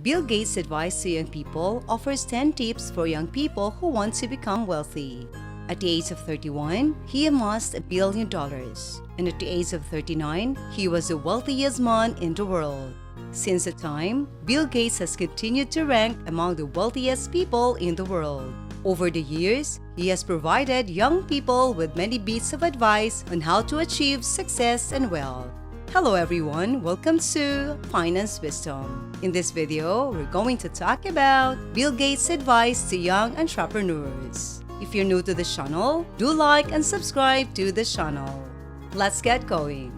Bill Gates' advice to young people offers 10 tips for young people who want to become wealthy. At the age of 31, he amassed $1 billion, and at the age of 39, he was the wealthiest man in the world. Since that time, Bill Gates has continued to rank among the wealthiest people in the world. Over the years, he has provided young people with many bits of advice on how to achieve success and wealth. Hello everyone, welcome to Finance Wisdom. In this video, we're going to talk about Bill Gates' advice to young entrepreneurs. If you're new to the channel, do like and subscribe to the channel. Let's get going.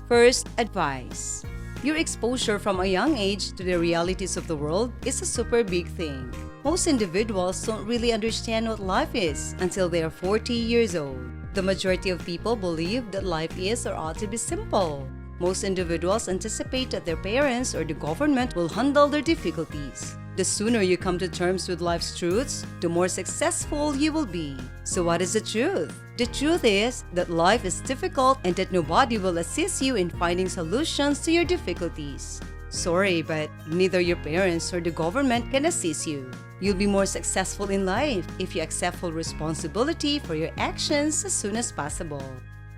First, advice. Your exposure from a young age to the realities of the world is a super big thing. Most individuals don't really understand what life is until they are 40 years old. The majority of people believe that life is or ought to be simple. Most individuals anticipate that their parents or the government will handle their difficulties. The sooner you come to terms with life's truths, the more successful you will be. So what is the truth? The truth is that life is difficult and that nobody will assist you in finding solutions to your difficulties. Sorry, but neither your parents or the government can assist you. You'll be more successful in life if you accept full responsibility for your actions as soon as possible.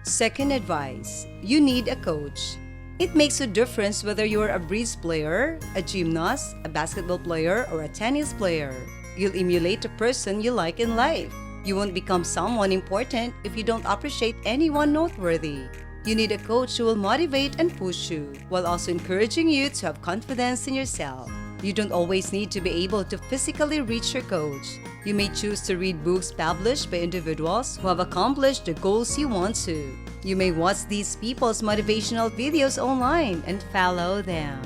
Second advice, you need a coach. It makes a difference whether you're a bridge player, a gymnast, a basketball player, or a tennis player. You'll emulate the person you like in life. You won't become someone important if you don't appreciate anyone noteworthy. You need a coach who will motivate and push you, while also encouraging you to have confidence in yourself. You don't always need to be able to physically reach your coach. You may choose to read books published by individuals who have accomplished the goals you want to. You may watch these people's motivational videos online and follow them.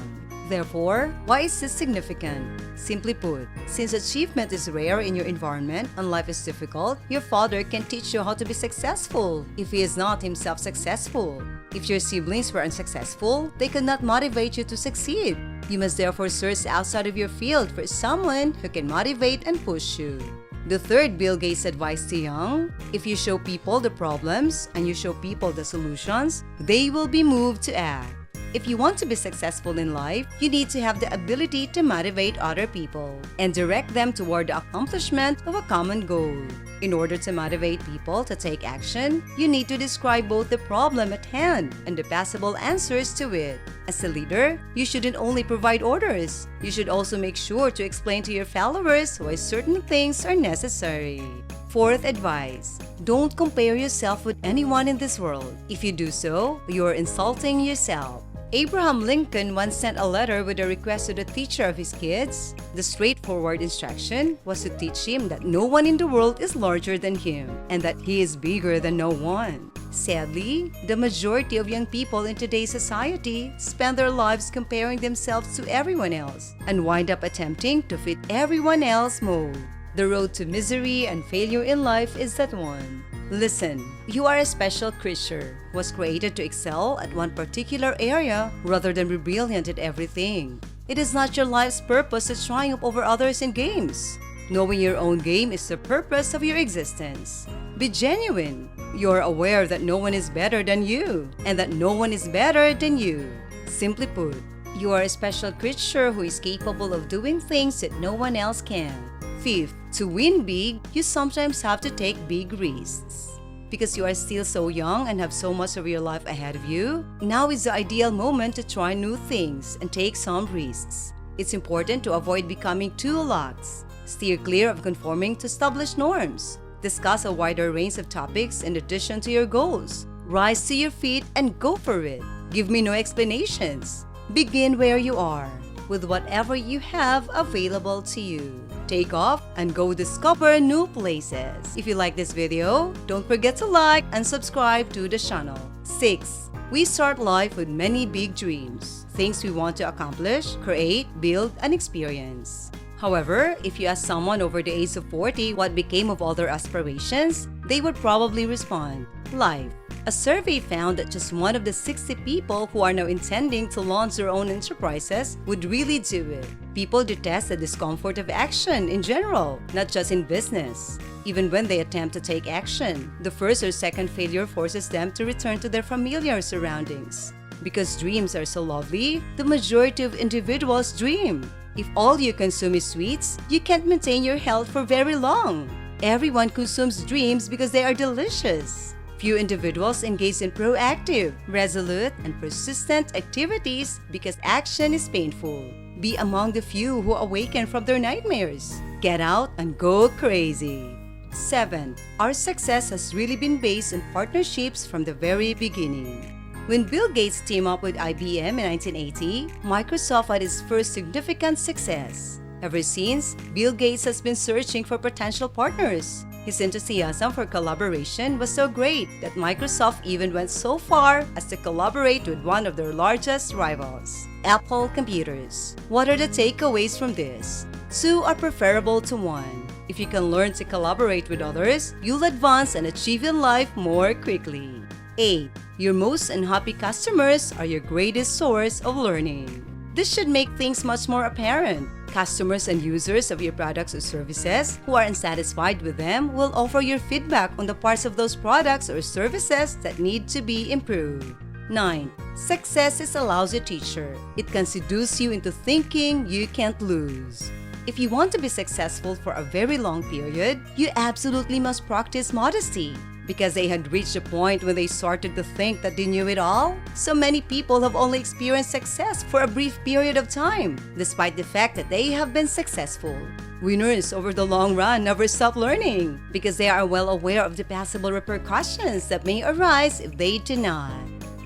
Therefore, why is this significant? Simply put, since achievement is rare in your environment and life is difficult, your father can teach you how to be successful if he is not himself successful. If your siblings were unsuccessful, they could not motivate you to succeed. You must therefore search outside of your field for someone who can motivate and push you. The third Bill Gates advice to young, if you show people the problems and you show people the solutions, they will be moved to act. If you want to be successful in life, you need to have the ability to motivate other people and direct them toward the accomplishment of a common goal. In order to motivate people to take action, you need to describe both the problem at hand and the possible answers to it. As a leader, you shouldn't only provide orders. You should also make sure to explain to your followers why certain things are necessary. Fourth advice, don't compare yourself with anyone in this world. If you do so, you are insulting yourself. Abraham Lincoln once sent a letter with a request to the teacher of his kids. The straightforward instruction was to teach him that no one in the world is larger than him and that he is bigger than no one. Sadly, the majority of young people in today's society spend their lives comparing themselves to everyone else and wind up attempting to fit everyone else's mold. The road to misery and failure in life is that one. Listen, you are a special creature who was created to excel at one particular area rather than be brilliant at everything. It is not your life's purpose to triumph over others in games. Knowing your own game is the purpose of your existence. Be genuine. You are aware that no one is better than you and that no one is better than you. Simply put, you are a special creature who is capable of doing things that no one else can. Fifth, to win big, you sometimes have to take big risks. Because you are still so young and have so much of your life ahead of you, now is the ideal moment to try new things and take some risks. It's important to avoid becoming too lax. Steer clear of conforming to established norms. Discuss a wider range of topics in addition to your goals. Rise to your feet and go for it. Give me no explanations. Begin where you are, with whatever you have available to you. Take off and go discover new places. If you like this video, don't forget to like and subscribe to the channel. 6. We start life with many big dreams, things we want to accomplish, create, build, and experience. However, if you ask someone over the age of 40 what became of all their aspirations, they would probably respond, life. A survey found that just one of the 60 people who are now intending to launch their own enterprises would really do it. People detest the discomfort of action in general, not just in business. Even when they attempt to take action, the first or second failure forces them to return to their familiar surroundings. Because dreams are so lovely, the majority of individuals dream. If all you consume is sweets, you can't maintain your health for very long. Everyone consumes dreams because they are delicious. Few individuals engage in proactive, resolute, and persistent activities because action is painful. Be among the few who awaken from their nightmares. Get out and go crazy. 7. Our success has really been based on partnerships from the very beginning. When Bill Gates teamed up with IBM in 1980, Microsoft had its first significant success. Ever since, Bill Gates has been searching for potential partners. His enthusiasm for collaboration was so great that Microsoft even went so far as to collaborate with one of their largest rivals, Apple Computers. What are the takeaways from this? 2 are preferable to 1. If you can learn to collaborate with others, you'll advance and achieve in life more quickly. 8. Your most unhappy customers are your greatest source of learning. This should make things much more apparent. Customers and users of your products or services who are unsatisfied with them will offer your feedback on the parts of those products or services that need to be improved. 9. Success is a lousy teacher. It can seduce you into thinking you can't lose. If you want to be successful for a very long period, you absolutely must practice modesty. Because they had reached a point when they started to think that they knew it all, so many people have only experienced success for a brief period of time, despite the fact that they have been successful. Winners over the long run never stop learning because they are well aware of the possible repercussions that may arise if they do not.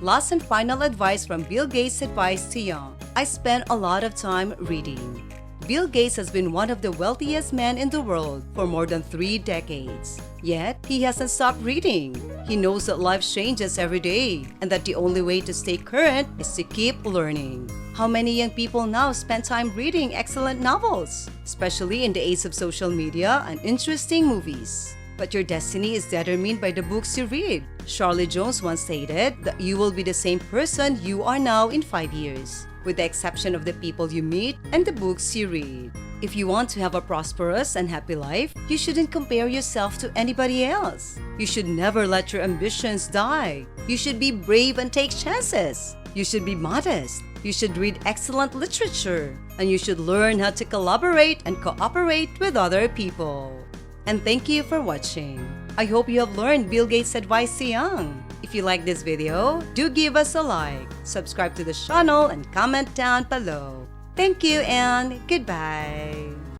Last and final advice from Bill Gates' advice to young. I spent a lot of time reading. Bill Gates has been one of the wealthiest men in the world for more than 3 decades. Yet, he hasn't stopped reading. He knows that life changes every day and that the only way to stay current is to keep learning. How many young people now spend time reading excellent novels, especially in the age of social media and interesting movies? But your destiny is determined by the books you read. Charlie Jones once stated that you will be the same person you are now in 5 years, with the exception of the people you meet and the books you read. If you want to have a prosperous and happy life, you shouldn't compare yourself to anybody else. You should never let your ambitions die. You should be brave and take chances. You should be modest. You should read excellent literature. And you should learn how to collaborate and cooperate with other people. And thank you for watching. I hope you have learned Bill Gates' advice to young. If you like this video, do give us a like, subscribe to the channel, and comment down below. Thank you and goodbye.